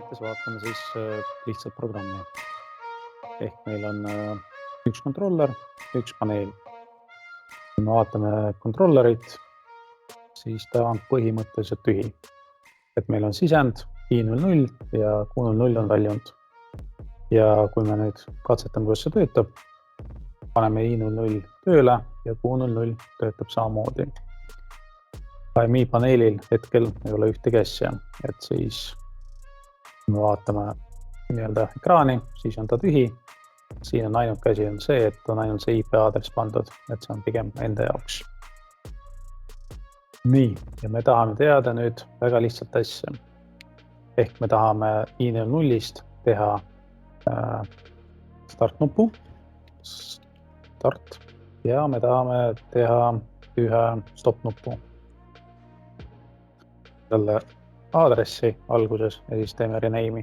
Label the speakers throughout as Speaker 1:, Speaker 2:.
Speaker 1: näites vaatame siis lihtsalt programmi. Ehk meil on üks kontroller, üks paneel. Kui me vaatame kontrollerit, siis ta on põhimõtteliselt tühi. Et meil on sisend i00 ja q00 on väljund. Ja kui me nüüd katsetame, kuidas see töötab, paneme i00 tööle ja q00 töötab samamoodi. AMI paneelil hetkel ei ole ühtegi asja, et siis kui me vaatame nii-öelda ekraani, siis on ta tühi. Siin on ainuke asi on see, et on ainult see IP aadress pandud, et see on pigem enda jaoks. Nii, ja me tahame teada nüüd väga lihtsalt asja. Ehk me tahame i00-st teha start-nupu, start, ja me tahame teha ühe stop-nupu. Selle aadressi alguses ja siis teeme rename'i.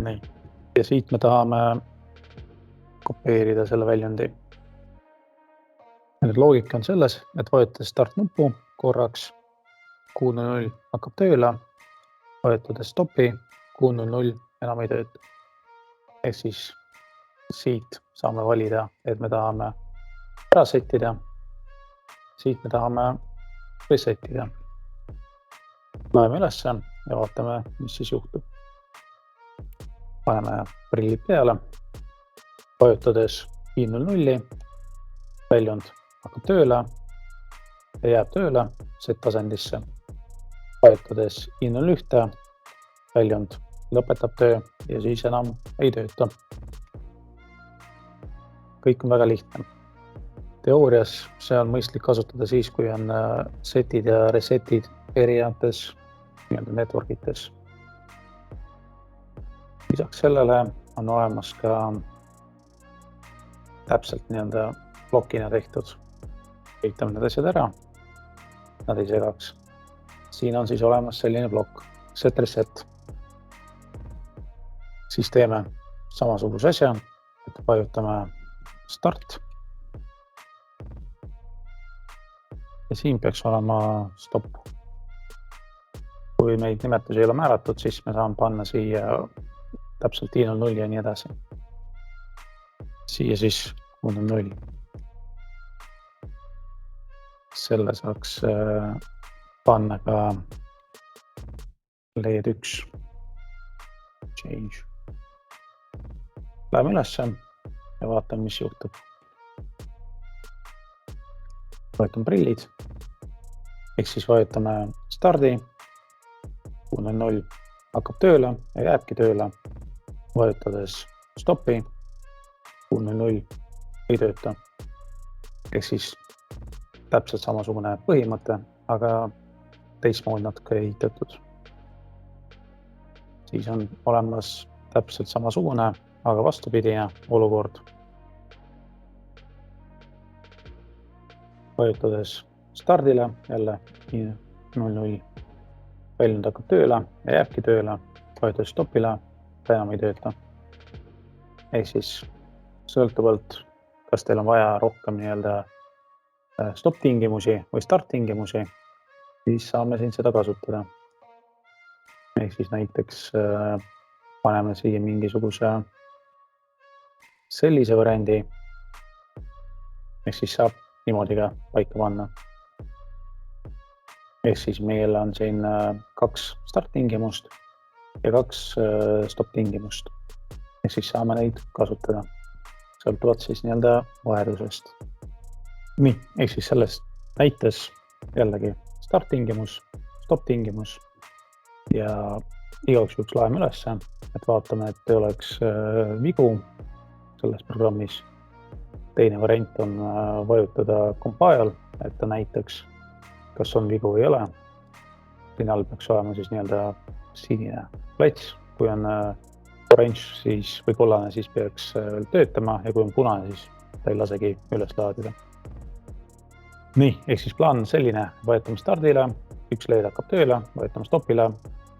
Speaker 1: Nii. Ja siit me tahame kopeerida selle väljundi. Nüüd loogika on selles, et vajutades start-nupu korraks, q00 hakkab tööle, vajutades stopi, q00 enam ei tööta. Ehk siis siit saame valida, et me tahame ära settida, siit me tahame resetida. Läheme ülesse ja vaatame, mis siis juhtub. Paneme prillid peale, vajutades i00, väljund hakkab tööle ja jääb tööle set-asendisse. Vajutades i01, väljund lõpetab töö ja siis enam ei tööta. Kõik on väga lihtne. Teoorias see on mõistlik kasutada siis, kui on setid ja resetid erinevates networkites. Lisaks sellele on olemas ka täpselt blokina tehtud. Ehitame need asjad ära, nad ei segaks. Siin on siis olemas selline blokk, set reset. Siis teeme samasuguse asja, et vajutame start. Ja siin peaks olema stop. Kui meid nimetusi ei ole määratud, siis me saame panna siia täpselt i00 ja nii edasi. Siia siis q00. Selle saaks panna ka LED 1. Change. Läheme ülesse ja vaatame, mis juhtub. Vajutame prillid. Ehk siis vajutame stardi. q00 hakkab tööle ja jääbki tööle. Vajutades stopi. q00 ei tööta. Ehk siis täpselt samasugune põhimõte, aga teistmoodi natuke ehitatud. Siis on olemas täpselt samasugune, aga vastupidine olukord. Vajutades stardile jälle i00 väljund hakkab tööle ja jääbki tööle. Vajutades stopile, ta enam ei tööta. Ehk siis sõltuvalt, kas teil on vaja rohkem stop-tingimusi või start-tingimusi, siis saame siin seda kasutada. Ehk siis näiteks paneme siia mingisuguse sellise variandi. Ehk siis saab niimoodi ka paika panna. Ehk siis meil on siin 2 start-tingimust ja 2 stop-tingimust. Ehk siis saame neid kasutada. Sõltuvalt siis vajadusest. Nii, ehk siis selles näites jällegi start-tingimus, stop-tingimus ja igaks juhuks läheme ülesse, et vaatame, et ei oleks vigu selles programmis. Teine variant on vajutada compile, et ta näiteks, kas on vigu või ei ole. Siin all peaks olema siis sinine plats, kui on orange või kollane, siis peaks veel töötama ja kui on punane, siis ta ei lasegi üles laadida. Nii, ehk siis plaan on selline, vajutame stardile, üks LED hakkab tööle, vajutame stopile,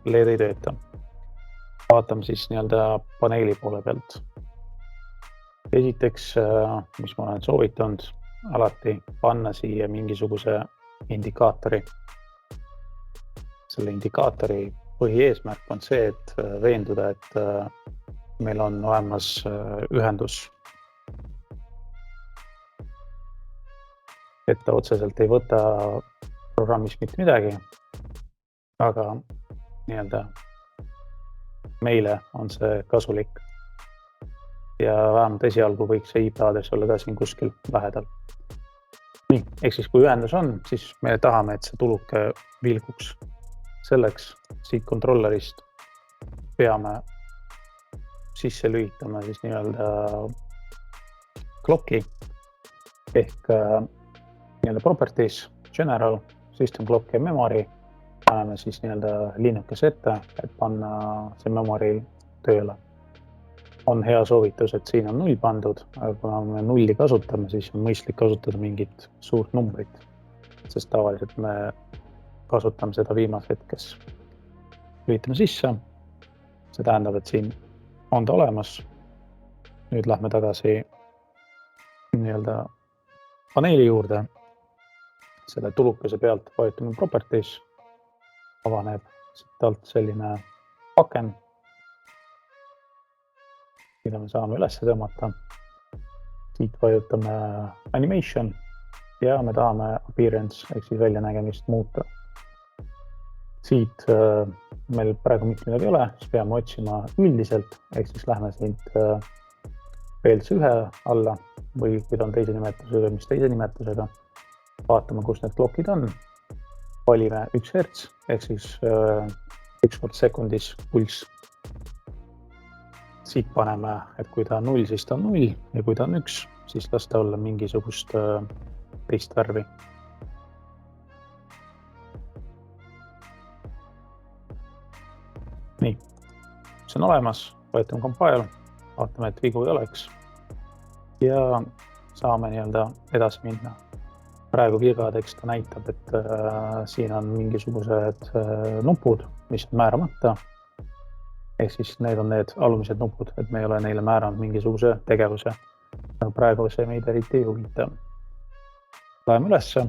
Speaker 1: LED ei tööta. Vaatame siis paneeli poole pealt. Esiteks, mis ma olen soovitanud, alati panna siia mingisuguse indikaatori. Selle indikaatori põhieesmärk on see, et veenduda, et meil on olemas ühendus. Et ta otseselt ei võta programmis mitte midagi, aga nii-öelda meile on see kasulik. Ja vähemalt esialgu võiks see IP aadress olla ka siin kuskil lähedal. Nii, ehk siis kui ühendus on, siis me tahame, et see tuluke vilguks. Selleks siit kontrollerist peame sisse lülitama siis nii-öelda clocki ehk nii-öelda properties, general, system clock ja memory. Paneme siis nii-öelda linnukas ette, et panna see memory tööle. On hea soovitus, et siin on 0 pandud, aga kuna me 0 kasutame, siis on mõistlik kasutada mingit suurt numbrit, sest tavaliselt me kasutame seda viimase hetkes. Lülitame sisse, see tähendab, et siin on ta olemas. Nüüd lähme tagasi nii-öelda paneeli juurde. Selle tulukese pealt vajutame properties, avaneb siit alt selline aken, mida me saame üles tõmmata. Siit vajutame animation ja me tahame appearance ehk siis väljanägemist muuta. Siit meil praegu mitte midagi ei ole, siis peame otsima üldiselt, ehk siis lähme siit PLC1 alla või kui ta on teise nimetusega, mis teise nimetusega. Vaatame, kus need klokid on. Valime 1 Hz ehk siis 1 kord sekundis pulss. Siit paneme, et kui ta on 0, siis ta on 0 ja kui ta on 1, siis las ta olla mingisugust teist värvi. Nii, see on olemas, vajutame compile, vaatame, et vigu ei oleks ja saame nii-öelda edasi minna. Praegu vigadeks ta näitab, et siin on mingisugused nupud, mis on määramata. Ehk siis need on need alumised nupud, et me ei ole neile määranud mingisuguse tegevuse. Praegu see meid eriti ei huvita. Läheme ülesse,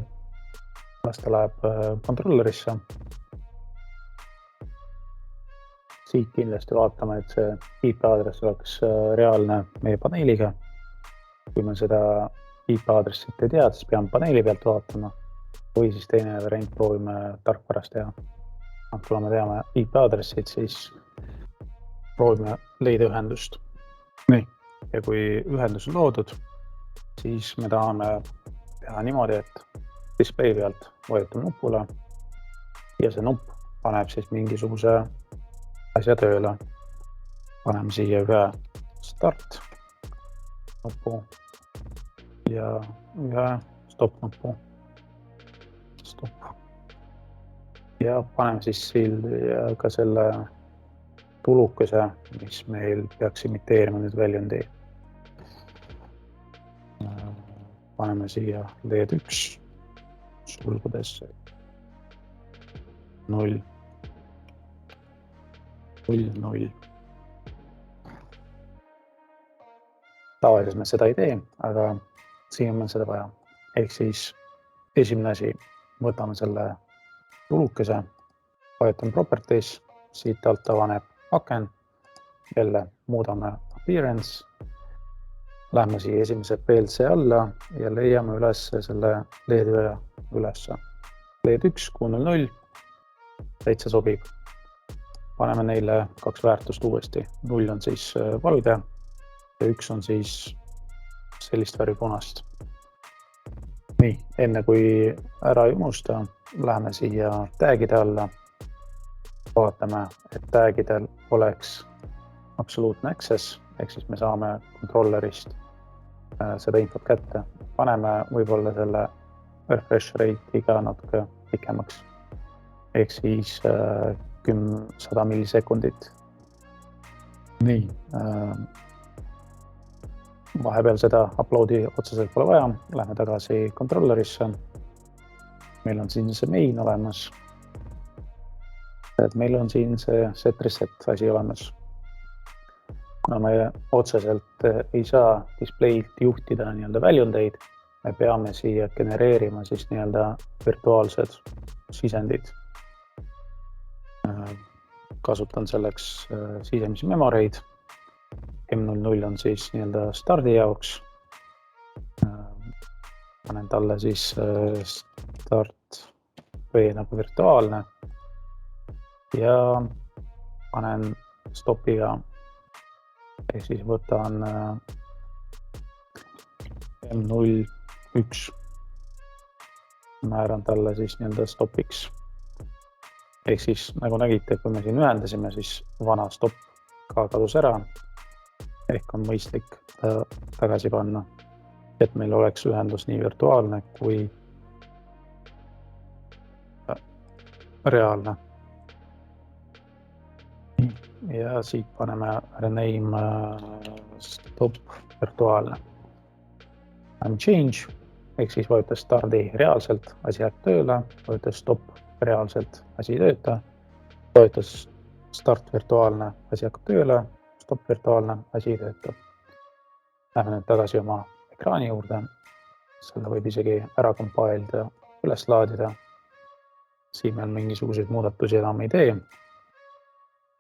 Speaker 1: las ta läheb kontrollerisse. Siit kindlasti vaatame, et see IP aadress oleks reaalne meie paneeliga. Kui me seda IP aadressit ei tea, siis peame paneeli pealt vaatama või siis teine variant proovime tarkvarast teha. Kuna me teame IP aadressit, siis proovime leida ühendust. Nii, ja kui ühendus on loodud, siis me tahame teha niimoodi, et display pealt vajutame nupule ja see nupp paneb siis mingisuguse asja tööle. Paneme siia ühe start nupu ja ühe stop nupu. Stop. Ja paneme siis siia ka selle tulukese, mis meil peaks imiteerima nüüd väljundi. Paneme siia LED 1 sulgudesse 0, 0, 0. Tavaliselt me seda ei tee, aga siin on meil seda vaja. Ehk siis esimene asi, võtame selle tulukese, vajutame properties, siit alt avaneb aken, jälle muudame appearance, lähme siia esimese PLC alla ja leiame üles selle LED üles. LED 1, 600, täitsa sobib. Paneme neile 2 väärtust uuesti. 0 on siis valge ja 1 on siis sellist värvi punast. Nii, enne kui ära ei unusta, läheme siia tagide alla. Vaatame, et tagidel oleks absoluutne access, ehk siis me saame kontrollerist seda infot kätte. Paneme võib-olla selle refresh rate'i ka natuke pikemaks, ehk siis 100 millisekundit. Nii, vahepeal seda uploadi otseselt pole vaja, lähme tagasi kontrollerisse. Meil on siin see main olemas. Et meil on siin see set reset asi olemas. Kuna me otseselt ei saa display't juhtida nii-öelda väljundeid, me peame siia genereerima siis nii-öelda virtuaalsed sisendid. kasutan selleks sisemisi memoreid. M00 on siis nii-öelda stardi jaoks. Panen talle siis start või nagu virtuaalne ja panen stopiga ehk siis võtan M01, määran talle siis nii-öelda stopiks. Ehk siis nagu nägite, kui me siin ühendasime, siis vana stop ka kadus ära. Ehk on mõistlik tagasi panna, et meil oleks ühendus nii virtuaalne kui reaalne. Ja siit paneme rename stop virtuaalne. Change ehk siis vajutas stardi reaalselt, asi jääb tööle, vajutas stop reaalselt, asi ei tööta, vajutas start virtuaalne, asi hakkab tööle, stop virtuaalne, asi ei tööta. Lähme nüüd tagasi oma ekraani juurde, selle võib isegi ära compileda, üles laadida. Siin meil mingisuguseid muudatusi enam ei tee.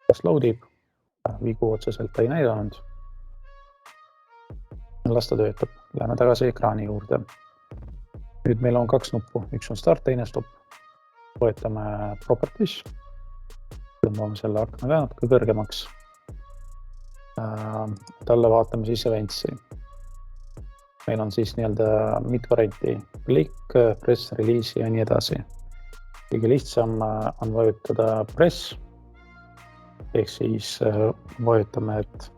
Speaker 1: Kas loadib, vigu otseselt ei näidanud. Las ta töötab. Lähme tagasi ekraani juurde. Nüüd meil on kaks nuppu, üks on start, teine stop. Võetame properties. Tõmbame selle akna ka natuke kõrgemaks. Talle vaatame siis events'i. Meil on siis nii-öelda mitu varianti. Click, press, release ja nii edasi. Kõige lihtsam on vajutada press. Ehk siis vajutame, et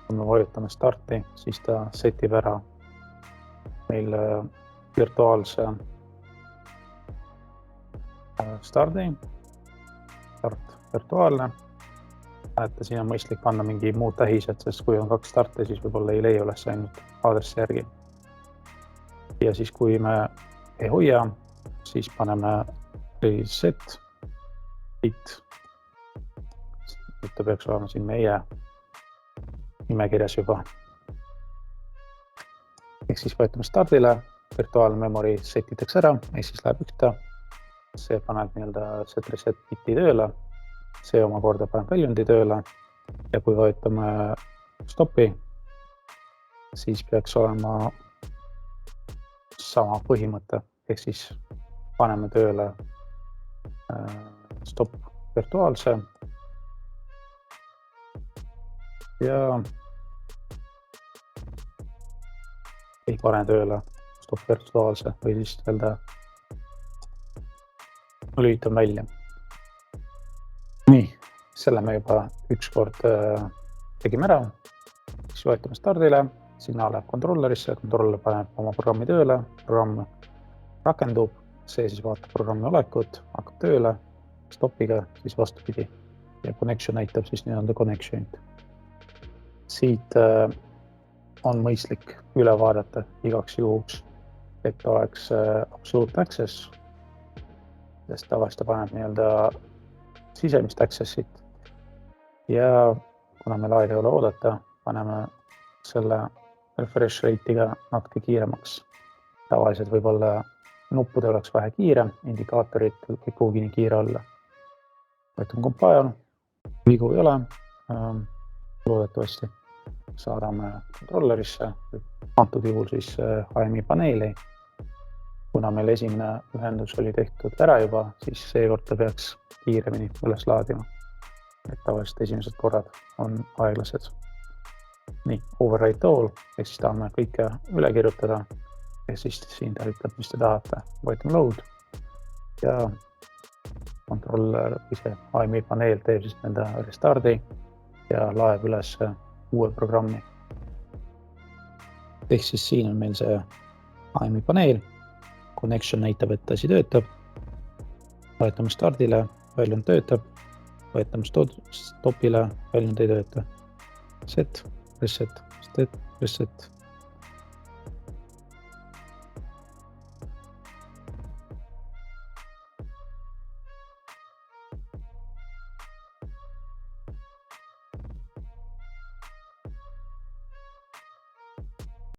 Speaker 1: kui me vajutame starti, siis ta setib ära meil virtuaalse stardi, start virtuaalne. Näete, siin on mõistlik panna mingi muud tähised, sest kui on kaks starti, siis võib-olla ei leia üles ainult aadressi järgi. Ja siis kui me ei hoia, siis paneme reset, hit. Nüüd ta peaks olema siin meie nimekirjas juba. Ehk siis võetame stardile, virtuaalne memory setitakse ära, ehk siis läheb ükta. See paneb nii-öelda set reset biti tööle, see omakorda paneb väljundi tööle ja kui võetame stopi, siis peaks olema sama põhimõte, ehk siis paneme tööle stop virtuaalse ja ei pane tööle stop virtuaalse või siis öelda lülitan välja. Nii, selle me juba ükskord tegime ära. Siis võetame stardile, signaal läheb kontrollerisse, kontroller paneb oma programmi tööle, programm rakendub, see siis vaatab programmi olekut, hakkab tööle, stopiga siis vastupidi ja connection näitab siis nii-öelda connection'it. Siit on mõistlik üle vaadata igaks juhuks, et oleks absolute access, sest tavaliselt paneb nii-öelda sisemist access'it ja kuna meil aega ei ole oodata, paneme selle refresh rate'iga natuke kiiremaks. Tavaliselt võib-olla nuppudel oleks vähe kiire, indikaatorid ei pruugi nii kiire olla. Võtame compile, vigu ei ole, loodetavasti saadame kontrollerisse, antud juhul siis HMI paneeli. Kuna meil esimene ühendus oli tehtud ära juba, siis seekord ta peaks kiiremini üles laadima. Et tavaliselt esimesed korrad on aeglased. Nii, override all, ehk siis tahame kõike üle kirjutada. Ja siis siin ta ütleb, mis te tahate. Võetame load ja kontroller ise HMI paneel teeb siis nende restardi ja laeb üles uue programmi. Ehk siis siin on meil see HMI paneel. Connection näitab, et asi töötab. Võetame stardile, väljund töötab. Võetame stopile, väljund ei tööta. Set, reset, reset.